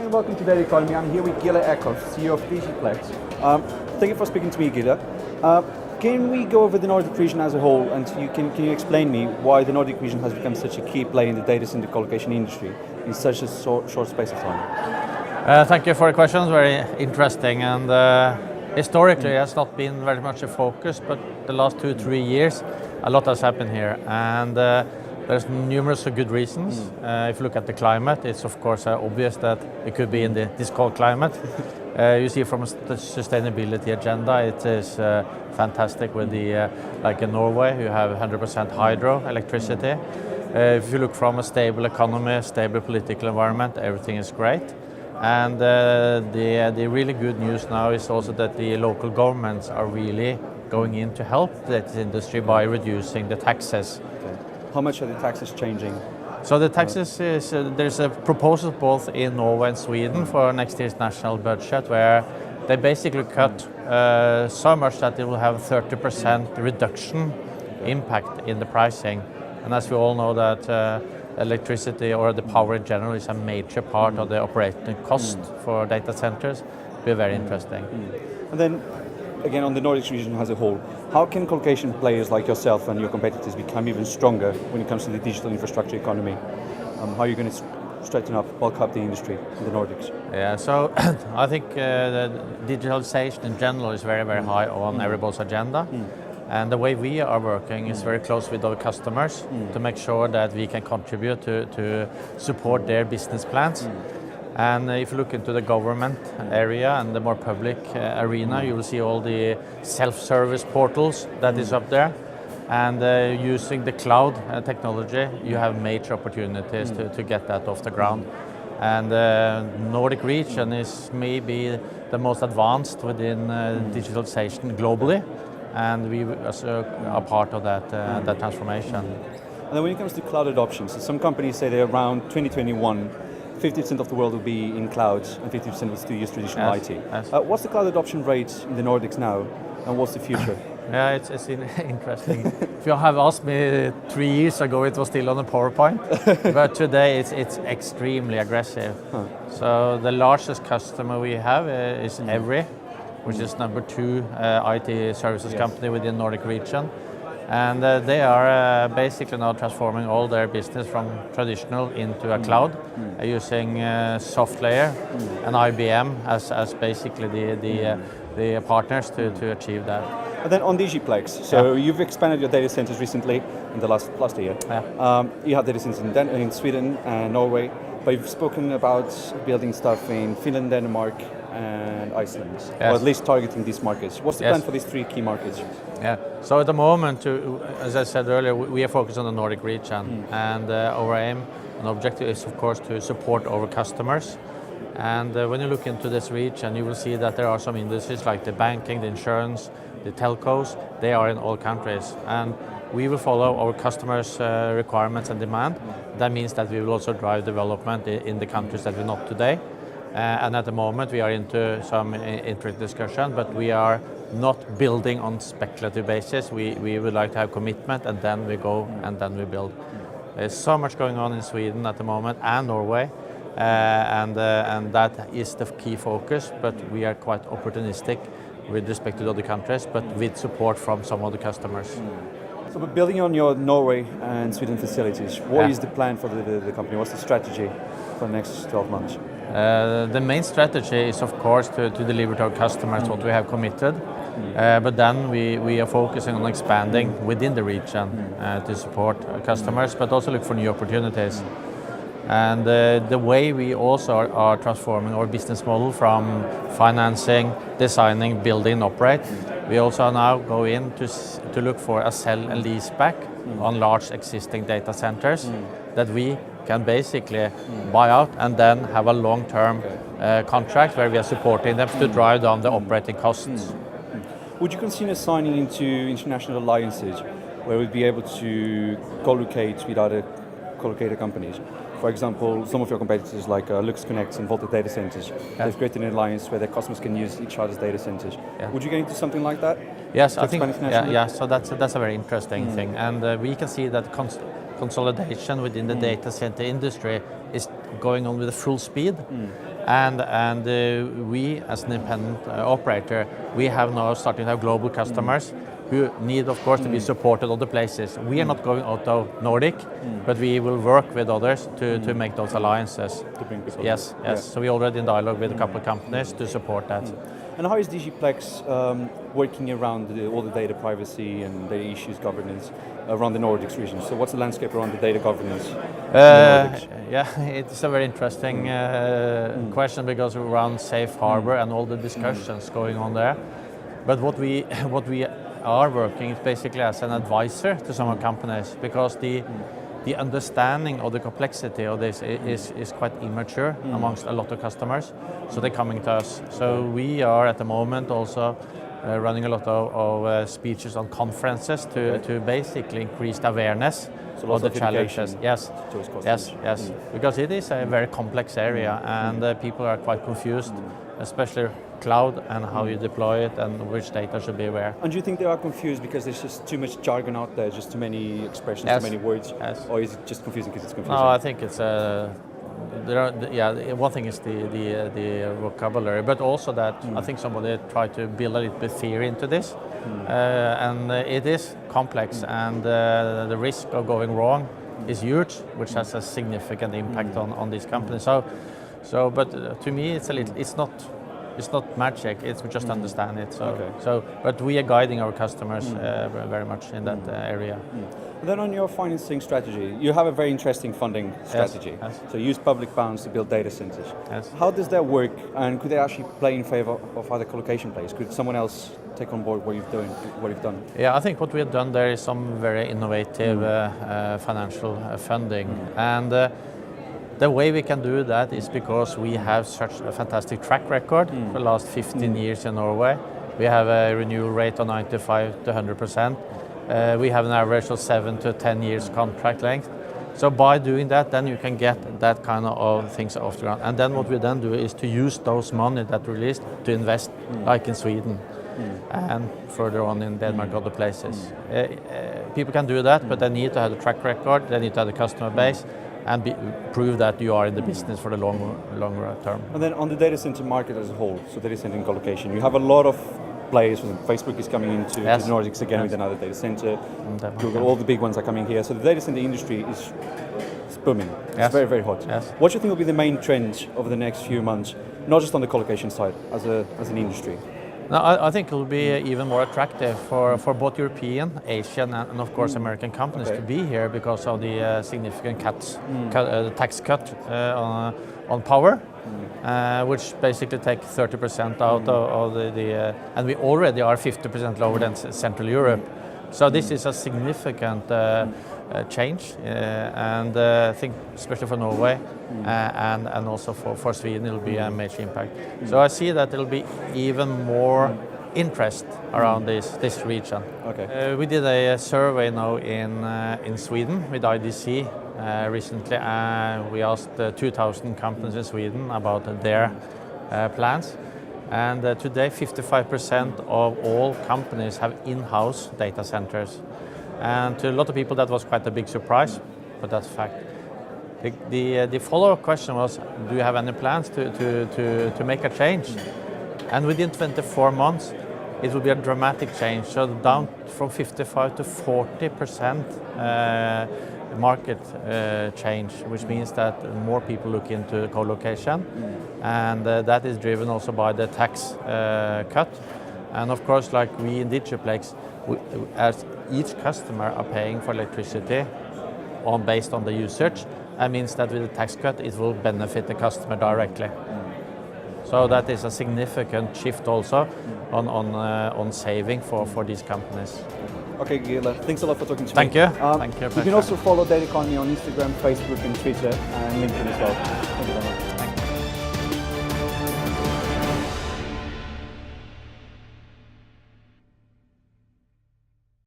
and welcome to Daily Economy. I'm here with Gisle Eckhoff, CEO of DigiPlex. Thank you for speaking to me, Gisle. Can we go over the Nordic region as a whole, and can you explain me why the Nordic region has become such a key player in the data center colocation industry in such a short space of time? Thank you for the questions, very interesting, and historically it has not been very much a focus, but the last 2-3 years a lot has happened here, and there's numerous good reasons. If you look at the climate, it's of course obvious that it could be in this cold climate. You see from the sustainability agenda, it is fantastic with the, like in Norway, you have 100% hydro electricity. If you look from a stable economy, stable political environment, everything is great. And the really good news now is also that the local governments are really going in to help this industry by reducing the taxes. Okay. How much are the taxes changing? So the taxes is, there's a proposal both in Norway and Sweden for next year's national budget where they basically cut so much that it will have 30% reduction impact in the pricing. And as we all know that electricity or the power in general is a major part of the operating cost for data centers, it'll be very interesting. And then again, on the Nordics region as a whole, how can colocation players like yourself and your competitors become even stronger when it comes to the digital infrastructure economy? How are you going to straighten up, bulk up the industry in the Nordics? Yeah, so I think the digitalization in general is very, very high on everybody's agenda. And the way we are working is very close with our customers to make sure that we can contribute to support their business plans. And if you look into the government area and the more public arena, you will see all the self-service portals that is up there. And using the cloud technology, you have major opportunities to get that off the ground. And Nordic region is maybe the most advanced within digitalization globally. And we are part of that transformation. And then when it comes to cloud adoption, so some companies say that around 2021, 50% of the world will be in clouds and 50% will still use traditional IT. Yes. What's the cloud adoption rate in the Nordics now, and what's the future? Yeah, it's interesting. If you have asked me 3 years ago, it was still on a PowerPoint, but today it's extremely aggressive. So the largest customer we have is Every, which is number 2 IT services company within Nordic region. And they are basically now transforming all their business from traditional into a cloud using SoftLayer and IBM as basically the partners to achieve that. And then on DigiPlex, so you've expanded your data centers recently in the last year. Yeah. You have data centers in Sweden and Norway, but you've spoken about building stuff in Finland, Denmark, and Iceland, or at least targeting these markets. What's the plan for these 3 key markets? Yeah, so at the moment, as I said earlier, we are focused on the Nordic region, and our aim and objective is, of course, to support our customers. And when you look into this region, you will see that there are some industries like the banking, the insurance, the telcos, they are in all countries. And we will follow our customers' requirements and demand. That means that we will also drive development in the countries that we're not today. And at the moment we are into some interesting discussion, but we are not building on speculative basis. We would like to have commitment, and then we go and then we build. There's so much going on in Sweden at the moment and Norway, and that is the key focus, but we are quite opportunistic with respect to the other countries, but with support from some of the customers. So but building on your Norway and Sweden facilities, what is the plan for the company? What's the strategy for the next 12 months? The main strategy is, of course, to deliver to our customers what we have committed, but then we are focusing on expanding within the region to support our customers, but also look for new opportunities. And the way we also are transforming our business model from financing, designing, building, operate, we also now go in to look for a sell and lease back on large existing data centers that we can basically buy out and then have a long-term contract where we are supporting them to drive down the operating costs. Would you consider signing into international alliances where we'd be able to co-locate with other co-locator companies? For example, some of your competitors like LuxConnect and Volta Data Centers, they've created an alliance where their customers can use each other's data centers. Would you get into something like that? Yes, I think, so that's a very interesting thing. And we can see that consolidation within the data center industry is going on with full speed. And we, as an independent operator, we have now started to have global customers who need, of course, to be supported other places. We are not going out of Nordic, but we will work with others to make those alliances. To bring people. Yes. Yeah. So we're already in dialogue with a couple of companies to support that. And how is DigiPlex working around all the data privacy and data issues governance around the Nordics region? So what's the landscape around the data governance in the Nordics? Yeah, it's a very interesting question because around safe harbor and all the discussions going on there. But what we are working is basically as an advisor to some companies, because the understanding of the complexity of this is quite immature amongst a lot of customers, so they're coming to us. So we are at the moment also running a lot of speeches on conferences to basically increase the awareness of the challenges. Yes, because it is a very complex area and people are quite confused, especially cloud and how you deploy it and which data should be where. And do you think they are confused because there's just too much jargon out there, just too many expressions, too many words? Yes. Or is it just confusing because it's confusing? No, I think it's one thing is the vocabulary, but also that I think somebody tried to build a little bit fear into this, and it is complex, and the risk of going wrong is huge, which has a significant impact on these companies. So, but to me, it's not magic. It's just understand it. But we are guiding our customers very much in that area. And then on your financing strategy, you have a very interesting funding strategy. Yes. So you use public bonds to build data centers. Yes. How does that work? And could they actually play in favor of other colocation players? Could someone else take on board what you've done? Yeah, I think what we have done there is some very innovative financial funding, and the way we can do that is because we have such a fantastic track record for the last 15 years in Norway. We have a renewal rate of 95 to 100%. We have an average of 7 to 10 years contract length. So by doing that, then you can get that kind of things off the ground. And then what we then do is to use those money that we released to invest, like in Sweden and further on in Denmark, other places. People can do that, but they need to have the track record, they need to have the customer base, and prove that you are in the business for the long term. And then on the data center market as a whole, so data center and colocation, you have a lot of players. Facebook is coming into the Nordics again with another data center. Google, all the big ones are coming here. So the data center industry is booming. It's very, very hot. Yes. What do you think will be the main trends over the next few months, not just on the colocation side, as an industry? No, I think it will be even more attractive for both European, Asian, and of course American companies to be here because of the significant tax cut on power, which basically take 30% out of the and we already are 50% lower than Central Europe. So this is a significant change, and I think especially for Norway and also for Sweden, it will be a major impact. So I see that there will be even more interest around this region. Okay. We did a survey now in Sweden with IDC recently. We asked 2,000 companies in Sweden about their plans. And today, 55% of all companies have in-house data centers. And to a lot of people, that was quite a big surprise, but that's a fact. The follow-up question was, do you have any plans to make a change? And within 24 months, it will be a dramatic change. So down from 55 to 40% market change, which means that more people look into co-location, and that is driven also by the tax cut. And of course, like we in DigiPlex, as each customer are paying for electricity based on the usage, that means that with the tax cut, it will benefit the customer directly. So that is a significant shift also on saving for these companies. Okay, Gisle, thanks a lot for talking to me. Thank you. Thank you. You can also follow Data Economy on Instagram, Facebook, and Twitter, and LinkedIn as well. Thank you very much.